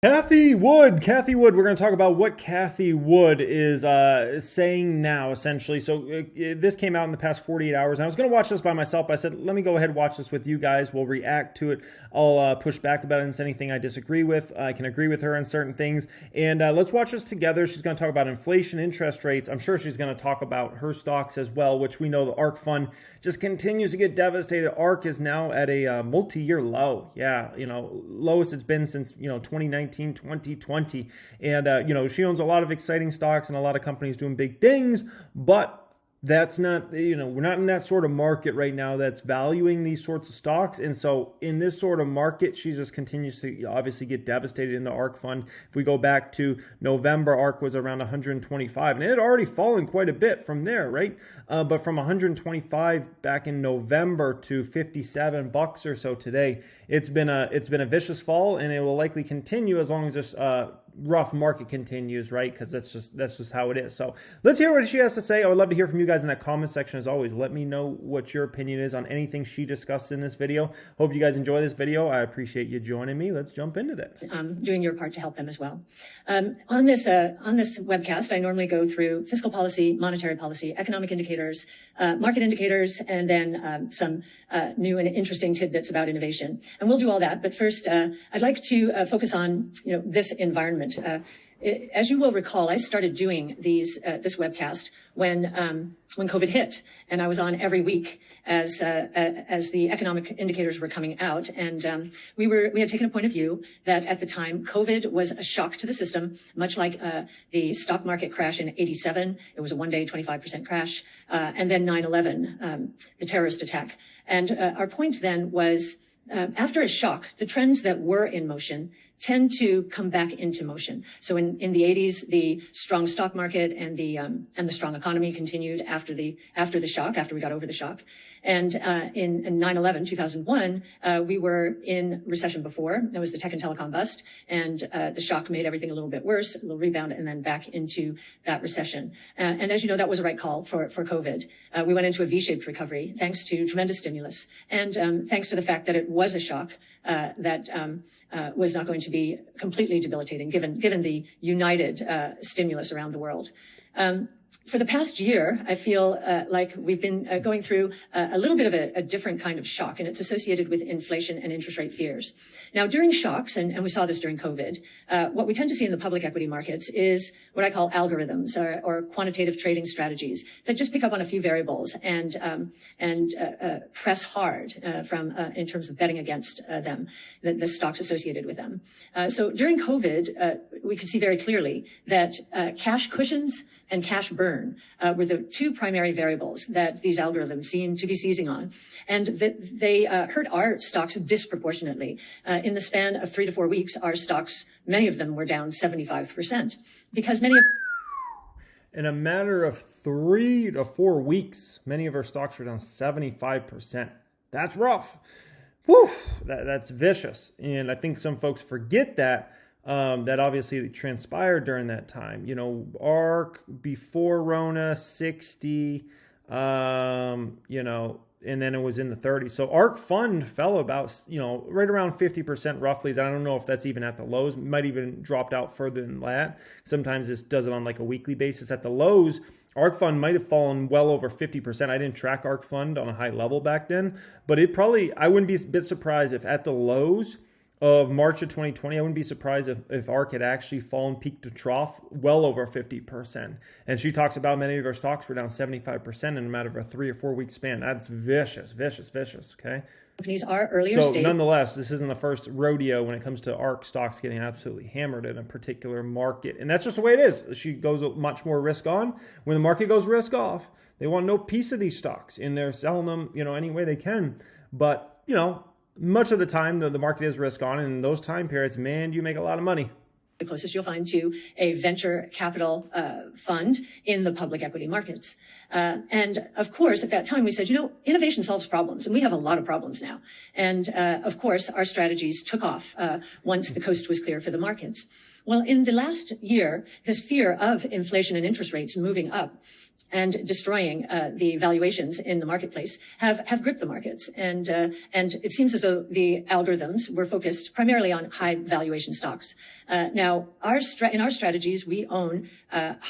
Cathie Wood. We're going to talk about what Cathie Wood is saying now, essentially. So this came out in the past 48 hours. And I was going to watch this by myself, but I said, let me go ahead and watch this with you guys. We'll react to it. I'll push back about it and anything I disagree with. I can agree with her on certain things. And let's watch this together. She's going to talk about inflation, interest rates. I'm sure she's going to talk about her stocks as well, which we know the ARK fund just continues to get devastated. ARK is now at a multi-year low. Yeah, lowest it's been since, 2019. 2020. And, she owns a lot of exciting stocks and a lot of companies doing big things, but that's not, we're not in that sort of market right now that's valuing these sorts of stocks. And so in this sort of market, she just continues to obviously get devastated in the ARK fund. If we go back to November, ARK was around 125 and it had already fallen quite a bit from there, right? But from 125 back in November to $57 or so today, it's been a vicious fall, and it will likely continue as long as this rough market continues, right? Because that's just how it is. So let's hear what she has to say. I would love to hear from you guys in that comment section. As always, let me know what your opinion is on anything she discussed in this video. Hope you guys enjoy this video. I appreciate you joining me. Let's jump into this. Doing your part to help them as well. On this webcast, I normally go through fiscal policy, monetary policy, economic indicators, market indicators, and then some new and interesting tidbits about innovation. And we'll do all that. But first, I'd like to focus on this environment. As you will recall, I started doing this webcast when COVID hit, and I was on every week as the economic indicators were coming out, and we had taken a point of view that at the time COVID was a shock to the system, much like the stock market crash in '87. It was a one-day 25% crash, and then 9/11, the terrorist attack. And our point then was, after a shock, the trends that were in motion tend to come back into motion. So in the 80s, the strong stock market and the strong economy continued after we got over the shock. And in 9/11, 2001, we were in recession before. That was the tech and telecom bust, and the shock made everything a little bit worse, a little rebound, and then back into that recession. And as you know, that was a right call for COVID. We went into a V-shaped recovery thanks to tremendous stimulus, and thanks to the fact that it was a shock that was not going to be completely debilitating, given the united stimulus around the world. For the past year, I feel like we've been going through a little bit of a different kind of shock, and it's associated with inflation and interest rate fears. Now, during shocks, and we saw this during COVID, what we tend to see in the public equity markets is what I call algorithms or quantitative trading strategies that just pick up on a few variables and press hard in terms of betting against them, the stocks associated with them. So during COVID, we could see very clearly that cash cushions and cash burn were the two primary variables that these algorithms seem to be seizing on. And they hurt our stocks disproportionately. In the span of 3 to 4 weeks, our stocks, many of them were down 75%, because in a matter of 3 to 4 weeks, many of our stocks were down 75%. That's rough. Whew, that's vicious. And I think some folks forget that obviously transpired during that time. ARK before Rona, 60, and then it was in the 30s. So ARK fund fell about, right around 50% roughly. I don't know if that's even at the lows. It might even dropped out further than that. Sometimes this does it on like a weekly basis. At the lows, ARK fund might have fallen well over 50%. I didn't track ARK fund on a high level back then, but I wouldn't be a bit surprised if at the lows of March of 2020, I wouldn't be surprised if ARK had actually fallen peak to trough well over 50%. And she talks about many of our stocks were down 75% in a matter of a 3 or 4 week span. That's vicious, okay? Companies are earlier stage. So nonetheless, this isn't the first rodeo when it comes to ARK stocks getting absolutely hammered in a particular market. And that's just the way it is. She goes much more risk on. When the market goes risk off, they want no piece of these stocks, and they're selling them, any way they can. But, much of the time, the market is risk on, and in those time periods, man, you make a lot of money. The closest you'll find to a venture capital fund in the public equity markets. And of course, at that time, we said, innovation solves problems, and we have a lot of problems now. And of course, our strategies took off once the coast was clear for the markets. Well, in the last year, this fear of inflation and interest rates moving up and destroying the valuations in the marketplace have gripped the markets. And it seems as though the algorithms were focused primarily on high valuation stocks. Now, in our strategies, we own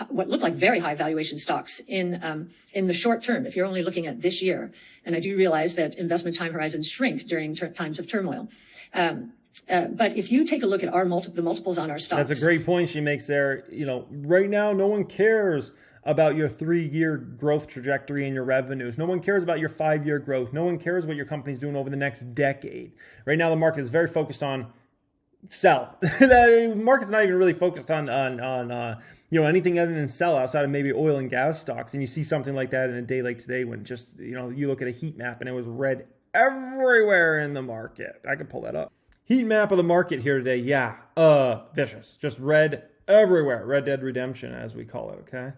what look like very high valuation stocks in the short term, if you're only looking at this year. And I do realize that investment time horizons shrink during times of turmoil. But if you take a look at the multiples on our stocks. That's a great point she makes there. You know, right now, no one cares about your 3-year growth trajectory and your revenues. No one cares about your 5-year growth. No one cares what your company's doing over the next decade. Right now, the market is very focused on sell. The market's not even really focused on anything other than sell outside of maybe oil and gas stocks. And you see something like that in a day like today when just, you look at a heat map and it was red everywhere in the market. I could pull that up. Heat map of the market here today. Yeah, vicious. Just red everywhere. Red Dead Redemption, as we call it, okay?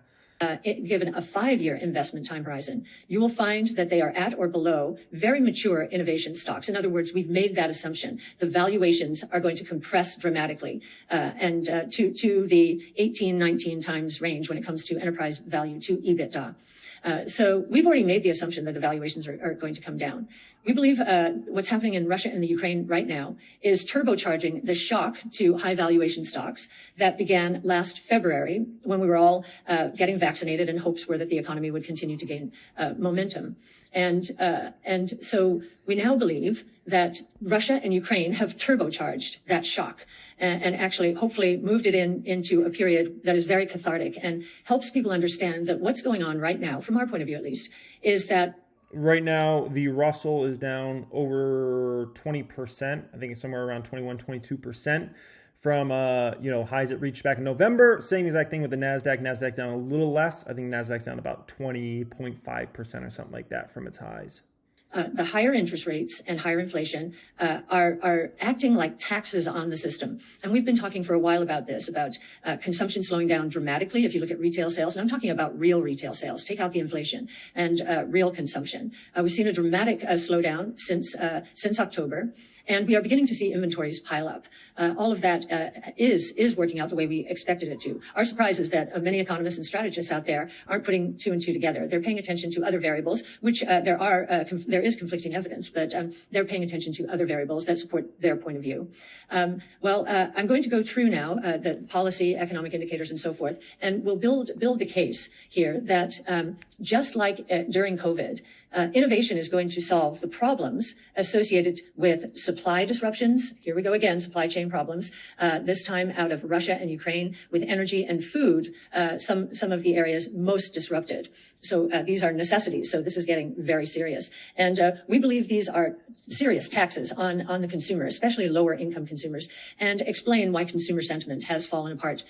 Given a 5-year investment time horizon, you will find that they are at or below very mature innovation stocks. In other words, we've made that assumption. The valuations are going to compress dramatically and to the 18, 19 times range when it comes to enterprise value to EBITDA. So we've already made the assumption that the valuations are going to come down. We believe what's happening in Russia and the Ukraine right now is turbocharging the shock to high valuation stocks that began last February when we were all getting vaccinated and hopes were that the economy would continue to gain momentum. And so we now believe that Russia and Ukraine have turbocharged that shock and actually hopefully moved it into a period that is very cathartic and helps people understand that what's going on right now, from our point of view at least, is that right now, the Russell is down over 20%. I think it's somewhere around 21, 22% from, highs it reached back in November. Same exact thing with the NASDAQ. NASDAQ down a little less. I think NASDAQ's down about 20.5% or something like that from its highs. The higher interest rates and higher inflation are acting like taxes on the system. And we've been talking for a while about this, about consumption slowing down dramatically. If you look at retail sales, and I'm talking about real retail sales, take out the inflation, and real consumption. We've seen a dramatic slowdown since October. And we are beginning to see inventories pile up. All of that is working out the way we expected it to. Our surprise is that many economists and strategists out there aren't putting 2 and 2 together. They're paying attention to other variables, which there is conflicting evidence, but they're paying attention to other variables that support their point of view. I'm going to go through now the policy, economic indicators, and so forth, and we'll build the case here that just like during COVID, innovation is going to solve the problems associated with supply disruptions. Here we go again, supply chain problems, this time out of Russia and Ukraine, with energy and food, some of the areas most disrupted. So these are necessities. So this is getting very serious. And we believe these are serious taxes on the consumer, especially lower income consumers, and explain why consumer sentiment has fallen apart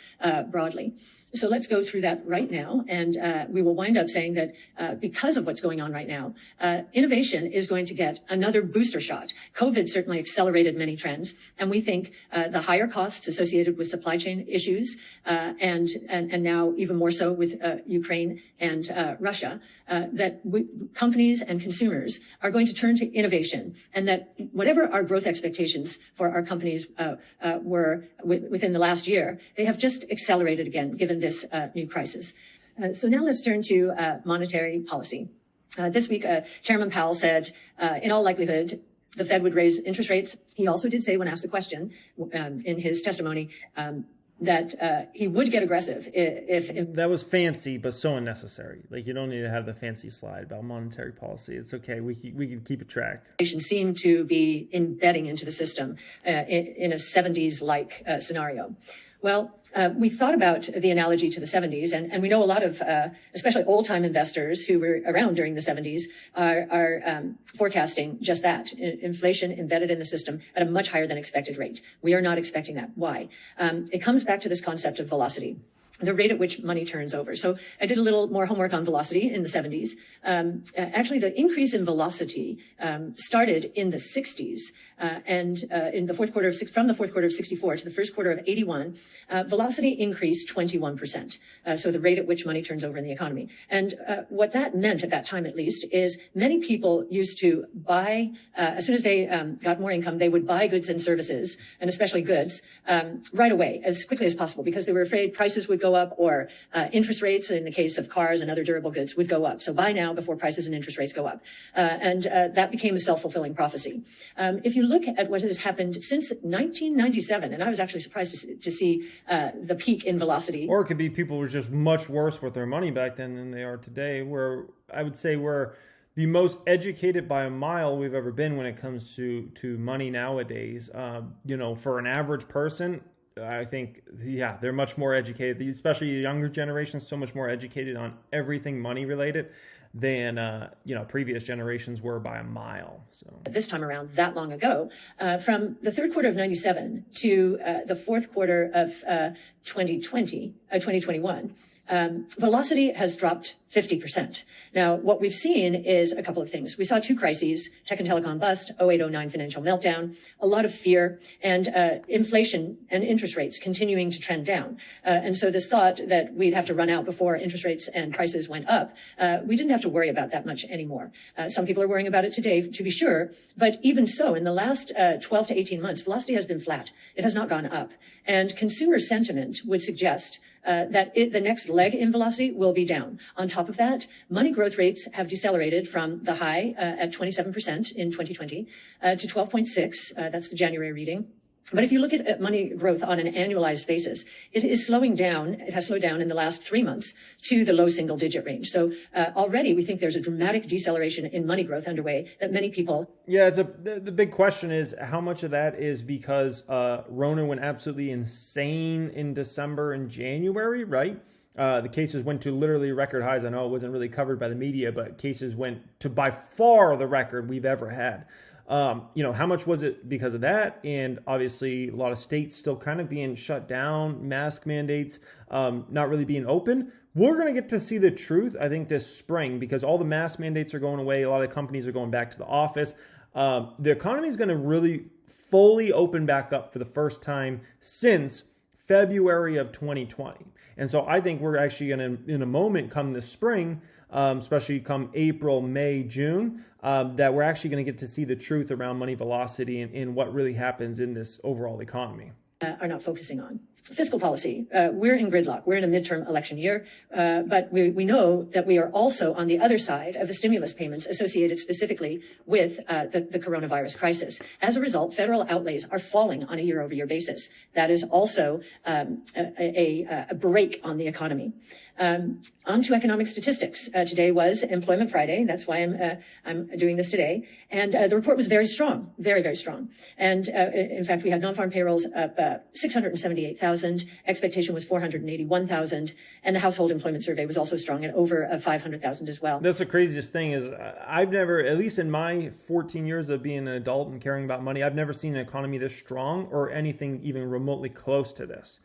broadly. So let's go through that right now. And we will wind up saying that because of what's going on right now, innovation is going to get another booster shot. COVID certainly accelerated many trends. And we think the higher costs associated with supply chain issues and now even more so with Ukraine and Russia, that companies and consumers are going to turn to innovation, and that whatever our growth expectations for our companies were within the last year, they have just accelerated again, given this new crisis. So now let's turn to monetary policy. This week, Chairman Powell said, in all likelihood, the Fed would raise interest rates. He also did say, when asked the question in his testimony, that he would get aggressive if that was fancy, but so unnecessary. Like, you don't need to have the fancy slide about monetary policy. It's okay. We can keep a track. Seem to be embedding into the system in a 70s-like scenario. Well, we thought about the analogy to the 70s, and we know a lot of, especially old-time investors who were around during the 70s are forecasting just that, inflation embedded in the system at a much higher than expected rate. We are not expecting that. Why? It comes back to this concept of velocity, the rate at which money turns over. So I did a little more homework on velocity in the 70s. Actually, the increase in velocity started in the 60s, and in the fourth quarter from the fourth quarter of 64 to the first quarter of 81, velocity increased 21%. So the rate at which money turns over in the economy. And what that meant at that time, at least, is many people used to buy, as soon as they got more income, they would buy goods and services, and especially goods, right away, as quickly as possible, because they were afraid prices would go go up, or interest rates in the case of cars and other durable goods would go up. So buy now before prices and interest rates go up. And that became a self-fulfilling prophecy. If you look at what has happened since 1997, and I was actually surprised to see the peak in velocity. Or it could be people were just much worse with their money back then than they are today, where I would say we're the most educated by a mile we've ever been when it comes to money nowadays. For an average person, I think, they're much more educated, especially the younger generation, so much more educated on everything money related than, previous generations were by a mile. So this time around, that long ago, from the third quarter of 97 to the fourth quarter of 2021, velocity has dropped 50%. Now, what we've seen is a couple of things. We saw two crises: tech and telecom bust, 08-09 financial meltdown, a lot of fear, and inflation and interest rates continuing to trend down. And so this thought that we'd have to run out before interest rates and prices went up, we didn't have to worry about that much anymore. Some people are worrying about it today, to be sure, but even so, in the last 12 to 18 months, velocity has been flat. It has not gone up. And consumer sentiment would suggest that the next leg in velocity will be down. On top of that, money growth rates have decelerated from the high at 27% in 2020 to 12.6. That's the January reading. But if you look at money growth on an annualized basis, it is slowing down. It has slowed down in the last 3 months to the low single digit range. So already we think there's a dramatic deceleration in money growth underway that many people. Yeah, the big question is how much of that is because Rona went absolutely insane in December and January, right? The cases went to literally record highs. I know it wasn't really covered by the media, but cases went to by far the record we've ever had. How much was it because of that? And obviously a lot of states still kind of being shut down, mask mandates, not really being open. We're going to get to see the truth, I think, this spring, because all the mask mandates are going away. A lot of companies are going back to the office. The economy is going to really fully open back up for the first time since February of 2020. And so I think we're actually going to, in a moment, come this spring, especially come April, May, June, that we're actually going to get to see the truth around money velocity and what really happens in this overall economy. Are not focusing on. Fiscal policy. We're in gridlock. We're in a midterm election year, but we know that we are also on the other side of the stimulus payments associated specifically with the coronavirus crisis. As a result, federal outlays are falling on a year-over-year basis. That is also a break on the economy. On to economic statistics. Today was Employment Friday. That's why I'm doing this today. And the report was very strong, very, very strong. And in fact, we had non-farm payrolls up 678,000. Expectation was 481,000. And the household employment survey was also strong at over 500,000 as well. That's the craziest thing is I've never, at least in my 14 years of being an adult and caring about money, I've never seen an economy this strong or anything even remotely close to this.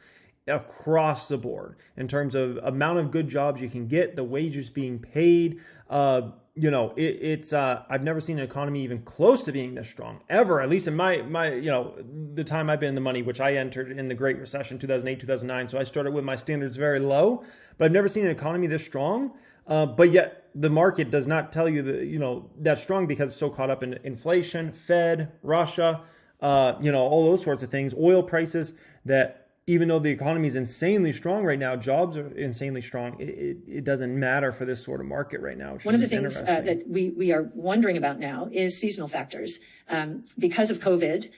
Across the board in terms of amount of good jobs you can get, the wages being paid, it's I've never seen an economy even close to being this strong ever, at least in my the time I've been in the money, which I entered in the Great Recession, 2008, 2009. So I started with my standards very low, but I've never seen an economy this strong. But yet the market does not tell you that strong because it's so caught up in inflation, Fed, Russia, all those sorts of things, oil prices, that even though the economy is insanely strong right now, jobs are insanely strong, it doesn't matter for this sort of market right now. One of the things that we are wondering about now is seasonal factors. Because of COVID,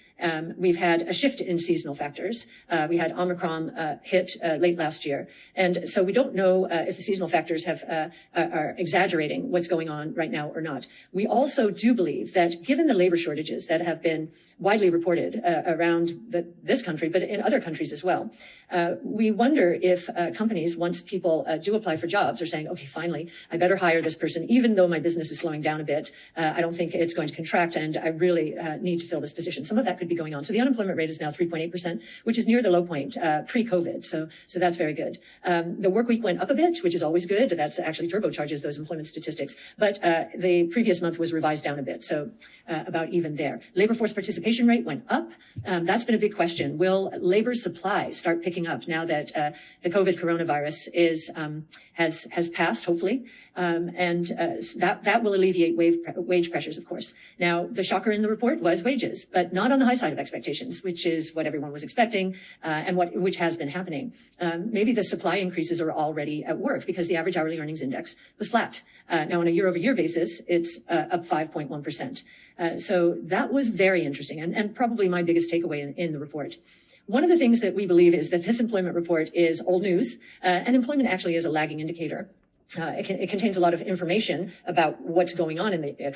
we've had a shift in seasonal factors. We had Omicron hit late last year. And so we don't know if the seasonal factors are exaggerating what's going on right now or not. We also do believe that given the labor shortages that have been widely reported around this country, but in other countries as well, we wonder if companies, once people do apply for jobs, are saying, okay, finally, I better hire this person, even though my business is slowing down a bit. I don't think it's going to contract, and I really need to fill this position. Some of that could be going on. So the unemployment rate is now 3.8%, which is near the low point pre-COVID. So that's very good. The work week went up a bit, which is always good. That's actually turbocharges those employment statistics. But the previous month was revised down a bit, so about even there. Labor force participation rate went up. That's been a big question. Will labor supply start picking up now that the COVID coronavirus has passed, hopefully? That will alleviate wage pressures, of course. Now, the shocker in the report was wages, but not on the high side of expectations, which is what everyone was expecting, which has been happening. Maybe the supply increases are already at work because the average hourly earnings index was flat. Now, on a year-over-year basis, it's up 5.1%. So that was very interesting and probably my biggest takeaway in the report. One of the things that we believe is that this employment report is old news, and employment actually is a lagging indicator. It contains a lot of information about what's going on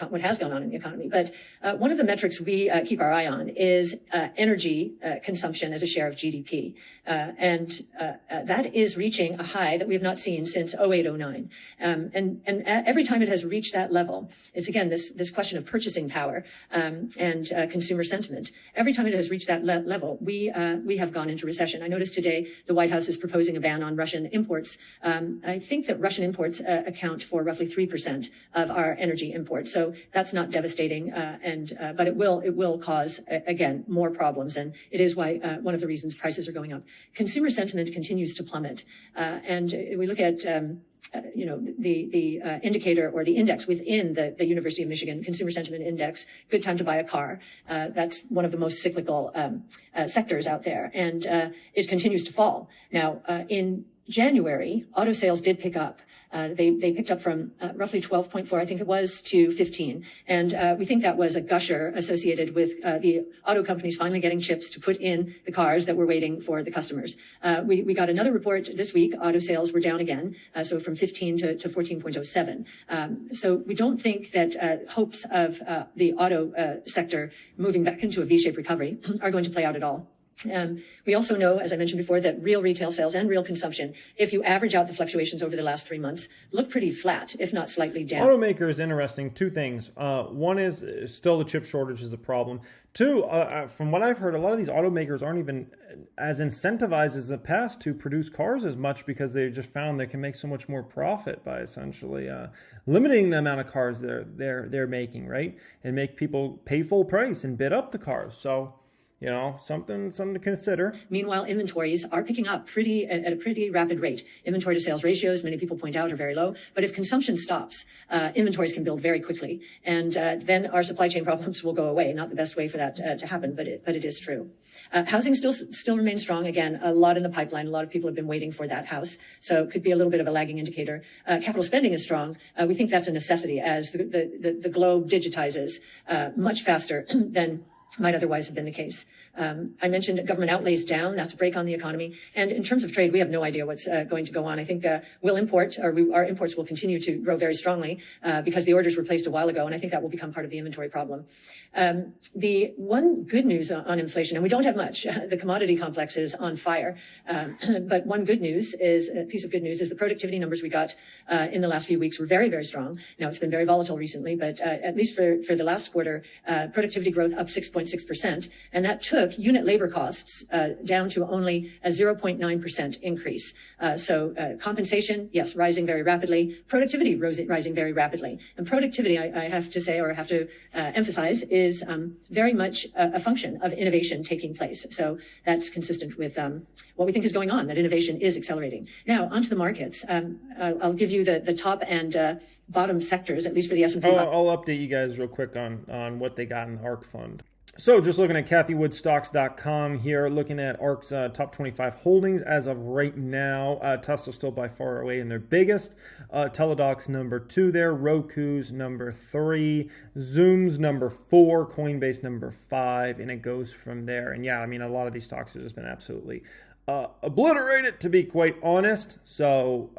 what has gone on in the economy. But one of the metrics we keep our eye on is energy consumption as a share of GDP. That is reaching a high that we have not seen since 0809. And every time it has reached that level, it's again this question of purchasing power and consumer sentiment. Every time it has reached that level, we have gone into recession. I noticed today the White House is proposing a ban on Russian imports. I think that Russian imports account for roughly 3% of our energy imports. So that's not devastating, but it will cause again more problems, and it is why one of the reasons prices are going up. Consumer sentiment continues to plummet, and we look at the indicator or the index within the University of Michigan Consumer Sentiment Index, good time to buy a car. That's one of the most cyclical sectors out there, and it continues to fall. Now, in January, auto sales did pick up. They picked up from roughly 12.4, I think it was, to 15. And we think that was a gusher associated with the auto companies finally getting chips to put in the cars that were waiting for the customers. We got another report this week. Auto sales were down again, so from 15 to 14.07. So we don't think that hopes of the auto sector moving back into a V-shaped recovery are going to play out at all. We also know, as I mentioned before, that real retail sales and real consumption, if you average out the fluctuations over the last 3 months, look pretty flat, if not slightly down. Automakers, interesting. Two things. One is still the chip shortage is a problem. Two, from what I've heard, a lot of these automakers aren't even as incentivized as the past to produce cars as much because they just found they can make so much more profit by essentially limiting the amount of cars they're making, right? And make people pay full price and bid up the cars. So, you know, something to consider. Meanwhile, inventories are picking up at a pretty rapid rate. Inventory to sales ratios, many people point out, are very low. But if consumption stops, inventories can build very quickly. And then our supply chain problems will go away. Not the best way for that to happen, but it is true. Housing still remains strong. Again, a lot in the pipeline. A lot of people have been waiting for that house. So it could be a little bit of a lagging indicator. Capital spending is strong. We think that's a necessity as the globe digitizes much faster than might otherwise have been the case. I mentioned government outlays down. That's a brake on the economy. And in terms of trade, we have no idea what's going to go on. I think our imports will continue to grow very strongly because the orders were placed a while ago, and I think that will become part of the inventory problem. The one good news on inflation, and we don't have much, the commodity complex is on fire. But one piece of good news is the productivity numbers we got in the last few weeks were very, very strong. Now, it's been very volatile recently, but at least for the last quarter, productivity growth up 6.6%, and that took unit labor costs down to only a 0.9% increase. So compensation, yes, rising very rapidly. Productivity rising very rapidly. And productivity, I have to say, or have to emphasize, is very much a function of innovation taking place. So that's consistent with what we think is going on, that innovation is accelerating. Now, onto the markets. I'll give you the top and bottom sectors, at least for the S&P. I'll update you guys real quick on what they got in the ARK fund. So just looking at CathieWoodStocks.com here, looking at ARK's top 25 holdings as of right now. Tesla's still by far away in their biggest. Teladoc's number 2 there. Roku's number 3. Zoom's number 4. Coinbase number 5. And it goes from there. And yeah, I mean, a lot of these stocks have just been absolutely obliterated, to be quite honest. So,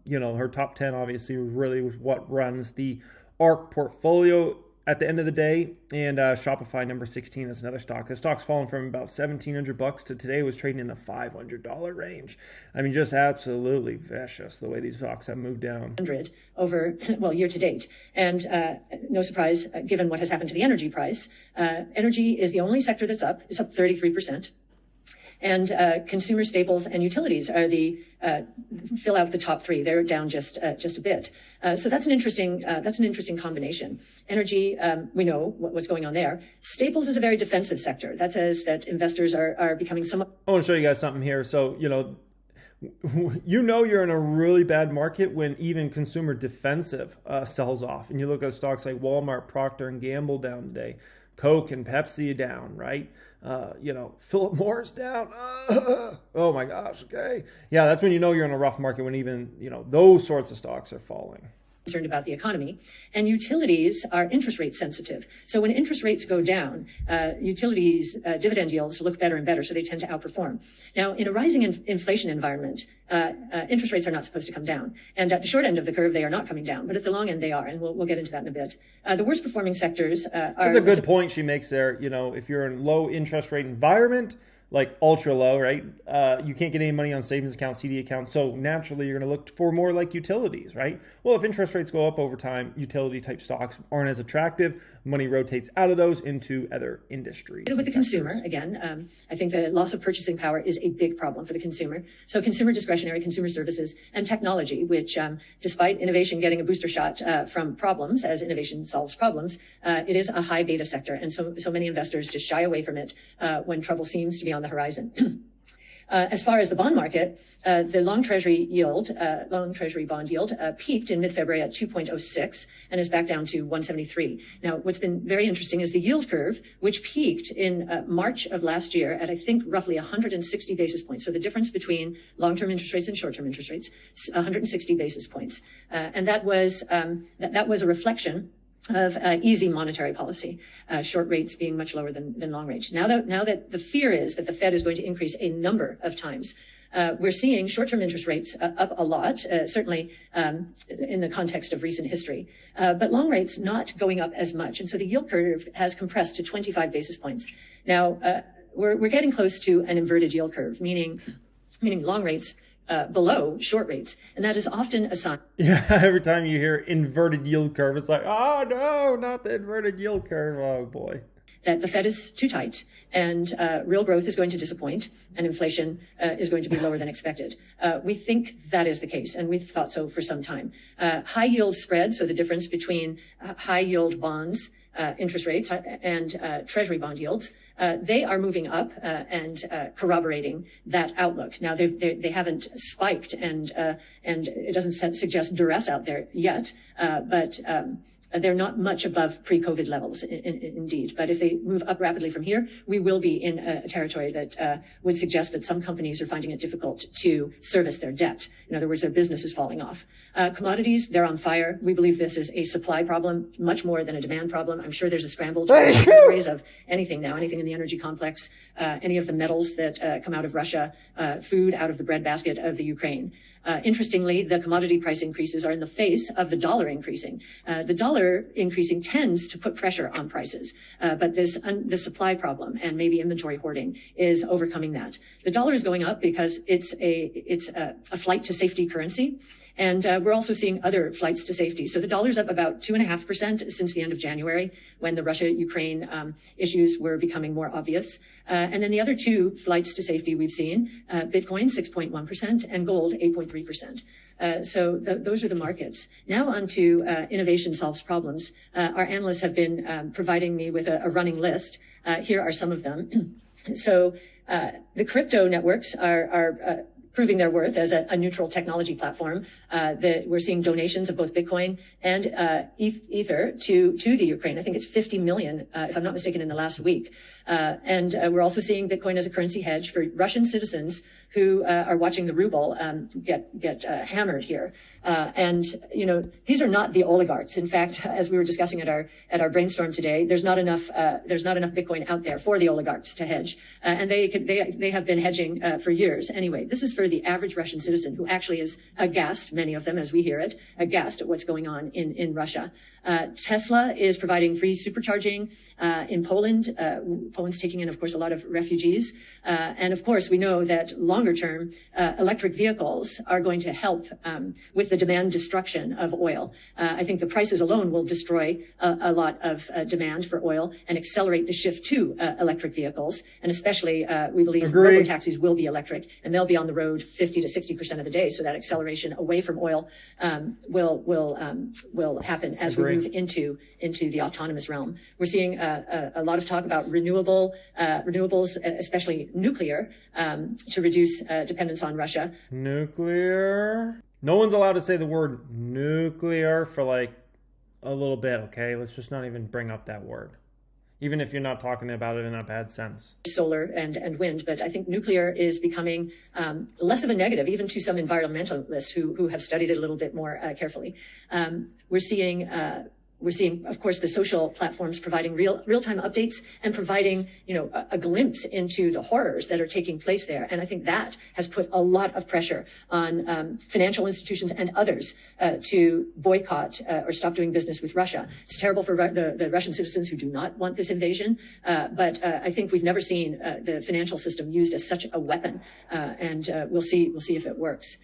her top 10 obviously really was what runs the ARK portfolio at the end of the day. And Shopify number 16 is another stock. The stock's fallen from about $1,700 to today was trading in the $500 range. I mean, just absolutely vicious the way these stocks have moved down. Over, year to date. And no surprise, given what has happened to the energy price. Energy is the only sector that's up. It's up 33%. And consumer staples and utilities are fill out the top 3. They're down just a bit. So that's an interesting combination. Energy, we know what's going on there. Staples is a very defensive sector. That says that investors are becoming somewhat. I want to show you guys something here. So, You know you're in a really bad market when even consumer defensive sells off. And you look at stocks like Walmart, Procter and Gamble down today, Coke and Pepsi down, right? Philip Morris down. Oh my gosh. Okay. Yeah, that's when you know you're in a rough market, when even, those sorts of stocks are falling. Concerned about the economy, and utilities are interest rate sensitive. So when interest rates go down, utilities dividend yields look better and better, so they tend to outperform. Now, in a rising inflation environment, interest rates are not supposed to come down, and at the short end of the curve, they are not coming down, but at the long end, they are, and we'll get into that in a bit. The worst performing sectors are. That's a good point she makes there. If you're in low interest rate environment, like ultra low, right? You can't get any money on savings accounts, CD accounts. So naturally, you're going to look for more like utilities, right? Well, if interest rates go up over time, utility type stocks aren't as attractive. Money rotates out of those into other industries. With the consumer, again, I think the loss of purchasing power is a big problem for the consumer. So consumer discretionary, consumer services, and technology, which despite innovation getting a booster shot from problems, as innovation solves problems, it is a high beta sector. And so many investors just shy away from it when trouble seems to be on the horizon. As far as the bond market, the long treasury bond yield peaked in mid-February at 2.06 and is back down to 173. Now, what's been very interesting is the yield curve, which peaked in March of last year at, I think, roughly 160 basis points. So the difference between long-term interest rates and short-term interest rates, 160 basis points. And that was a reflection of easy monetary policy, short rates being much lower than long range. Now that the fear is that the Fed is going to increase a number of times, we're seeing short-term interest rates up a lot, certainly in the context of recent history, but long rates not going up as much. And so the yield curve has compressed to 25 basis points. Now, we're getting close to an inverted yield curve, meaning long rates below short rates. And that is often a sign. Yeah, every time you hear inverted yield curve, it's like, oh no, not the inverted yield curve. Oh boy. That the Fed is too tight and real growth is going to disappoint and inflation is going to be lower than expected. We think that is the case, and we've thought so for some time. High yield spreads, so the difference between high yield bonds, interest rates, and treasury bond yields, they are moving up and corroborating that outlook. Now, they haven't spiked, and it doesn't suggest duress out there yet, but they're not much above pre-COVID levels, indeed. But if they move up rapidly from here, we will be in a territory that would suggest that some companies are finding it difficult to service their debt. In other words, their business is falling off. Commodities, they're on fire. We believe this is a supply problem, much more than a demand problem. I'm sure there's a scramble to inventories of anything now, anything in the energy complex, any of the metals that come out of Russia, food out of the breadbasket of the Ukraine. Interestingly, the commodity price increases are in the face of the dollar increasing. The dollar increasing tends to put pressure on prices, but this supply problem and maybe inventory hoarding is overcoming that. The dollar is going up because it's a flight to safety currency. And we're also seeing other flights to safety. So the dollar's up about 2.5% since the end of January, when the Russia-Ukraine issues were becoming more obvious. And then the other two flights to safety we've seen, Bitcoin 6.1% and gold 8.3%. So those are the markets. Now on to innovation solves problems. Our analysts have been providing me with a running list. Here are some of them. So the crypto networks are proving their worth as a neutral technology platform. We're seeing donations of both Bitcoin and Ether to the Ukraine. I think it's 50 million, if I'm not mistaken, in the last week. And we're also seeing Bitcoin as a currency hedge for Russian citizens who are watching the ruble get hammered here. And these are not the oligarchs. In fact, as we were discussing at our brainstorm today, there's not enough Bitcoin out there for the oligarchs to hedge, and they have been hedging for years. Anyway, this is for the average Russian citizen who actually is aghast, many of them as we hear it, aghast at what's going on in Russia. Tesla is providing free supercharging in Poland. Poland's taking in, of course, a lot of refugees. And of course, we know that longer term, electric vehicles are going to help with the demand destruction of oil. I think the prices alone will destroy a lot of demand for oil and accelerate the shift to electric vehicles. And especially, we believe robo-taxis will be electric, and they'll be on the road 50 to 60% of the day. So that acceleration away from oil will happen as we move into the autonomous realm. We're seeing a lot of talk about renewable renewables, especially nuclear, to reduce dependence on Russia. Nuclear? No one's allowed to say the word nuclear for like a little bit, okay? Let's just not even bring up that word, even if you're not talking about it in a bad sense. Solar and wind, but I think nuclear is becoming less of a negative, even to some environmentalists who have studied it a little bit more carefully. We're seeing, of course, the social platforms providing real-time updates and providing, a glimpse into the horrors that are taking place there. And I think that has put a lot of pressure on financial institutions and others to boycott or stop doing business with Russia. It's terrible for the Russian citizens who do not want this invasion, but I think we've never seen the financial system used as such a weapon, and we'll see if it works.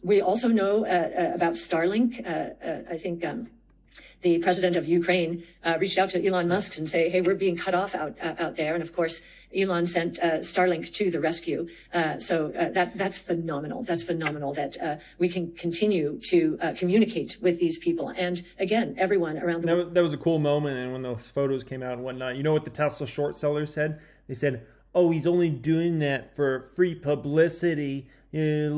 We also know about Starlink. I think the president of Ukraine reached out to Elon Musk and say, hey, we're being cut off out there. And of course, Elon sent Starlink to the rescue. So that's phenomenal. That's phenomenal that we can continue to communicate with these people. And again, everyone around the world. That was a cool moment. And when those photos came out and whatnot, you know what the Tesla short sellers said? They said, oh, he's only doing that for free publicity, to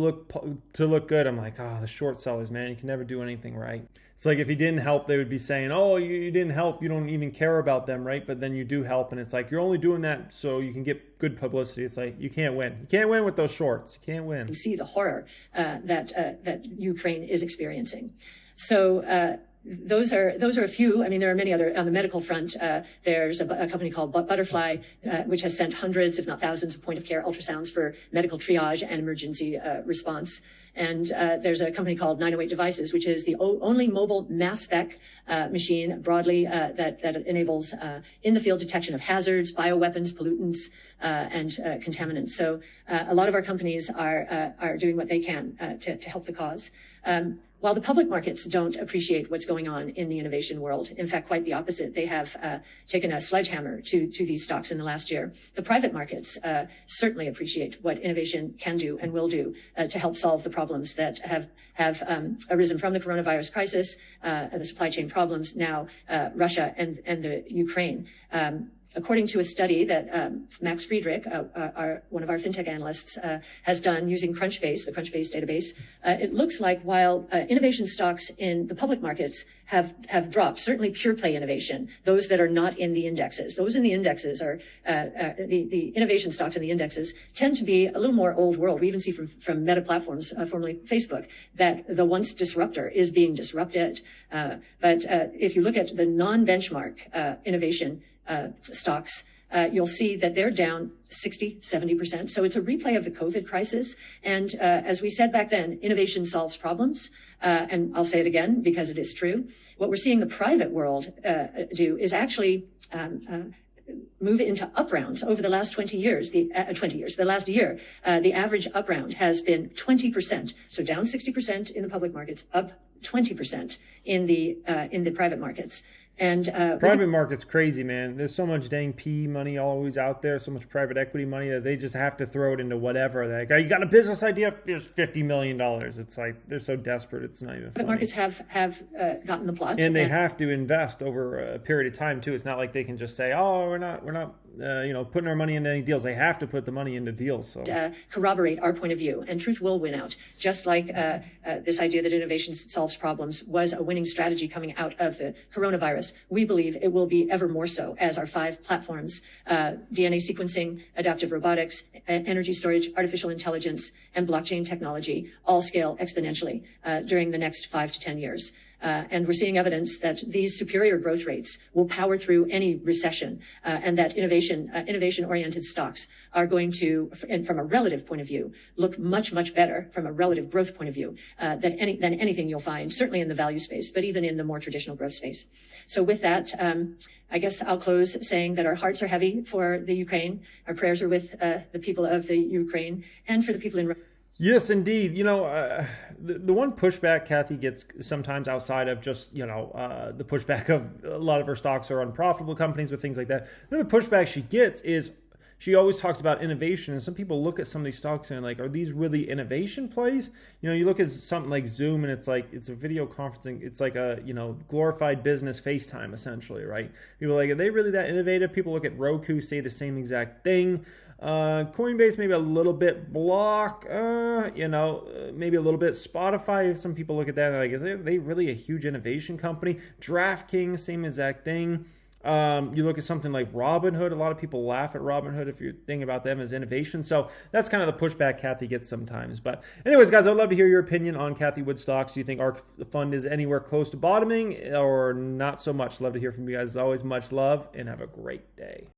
look good. I'm like, oh, the short sellers, man, you can never do anything right. It's like if he didn't help, they would be saying, oh, you didn't help. You don't even care about them, right? But then you do help. And it's like, you're only doing that so you can get good publicity. It's like, you can't win. You can't win with those shorts. You can't win. You see the horror that Ukraine is experiencing. So those are a few. I mean, there are many other on the medical front. There's a company called Butterfly, which has sent hundreds, if not thousands, of point-of-care ultrasounds for medical triage and emergency response. And there's a company called 908 Devices, which is the only mobile mass spec machine broadly that enables in the field detection of hazards, bioweapons, pollutants, and contaminants. So a lot of our companies are doing what they can to help the cause. While the public markets don't appreciate what's going on in the innovation world, in fact, quite the opposite, they have taken a sledgehammer to these stocks in the last year. The private markets certainly appreciate what innovation can do and will do to help solve the problems that have arisen from the coronavirus crisis, the supply chain problems, now Russia and the Ukraine. According to a study that Max Friedrich, one of our fintech analysts, has done using Crunchbase, the Crunchbase database, it looks like while innovation stocks in the public markets have dropped, certainly pure play innovation, those that are not in the indexes. Those in the indexes are the innovation stocks in the indexes tend to be a little more old world. We even see from Meta platforms, formerly Facebook, that the once disruptor is being disrupted. But if you look at the non-benchmark innovation stocks, you'll see that they're down 60, 70%. So it's a replay of the COVID crisis. And as we said back then, innovation solves problems. And I'll say it again because it is true. What we're seeing the private world do is actually move into up rounds over the last 20 years, the last year. The average up round has been 20%. So down 60% in the public markets, up 20% in the private markets. And private market's crazy, man. There's so much dang PE money always out there, so much private equity money that they just have to throw it into whatever. They're like, oh, you got a business idea? Here's $50 million. It's like they're so desperate, it's not even funny. Private markets have gotten the plot. And they have to invest over a period of time, too. It's not like they can just say, oh, we're not putting our money into any deals. They have to put the money into deals. So corroborate our point of view, and truth will win out. Just like this idea that innovation solves problems was a winning strategy coming out of the coronavirus, we believe it will be ever more so as our 5 platforms, DNA sequencing, adaptive robotics, energy storage, artificial intelligence, and blockchain technology all scale exponentially during the next 5 to 10 years. And we're seeing evidence that these superior growth rates will power through any recession, and that innovation-oriented stocks are going to, and from a relative point of view, look much, much better from a relative growth point of view than anything you'll find, certainly in the value space, but even in the more traditional growth space. So with that, I guess I'll close saying that our hearts are heavy for the Ukraine. Our prayers are with the people of the Ukraine and for the people in. Yes, indeed. The one pushback Cathie gets sometimes outside of just, the pushback of a lot of her stocks are unprofitable companies or things like that. The pushback she gets is she always talks about innovation. And some people look at some of these stocks and like, are these really innovation plays? You know, you look at something like Zoom and it's like, it's a video conferencing. It's like a, you know, glorified business FaceTime essentially, right? People are like, are they really that innovative? People look at Roku, say the same exact thing. Coinbase, maybe a little bit. Block, you know, maybe a little bit. Spotify, some people look at that and they're like, is they really a huge innovation company? DraftKings, same exact thing. You look at something like Robinhood. A lot of people laugh at Robinhood if you're thinking about them as innovation. So that's kind of the pushback Cathie gets sometimes. But anyways, guys, I'd love to hear your opinion on Cathie Wood stocks. Do you think our fund is anywhere close to bottoming or not so much? Love to hear from you guys. As always, much love and have a great day.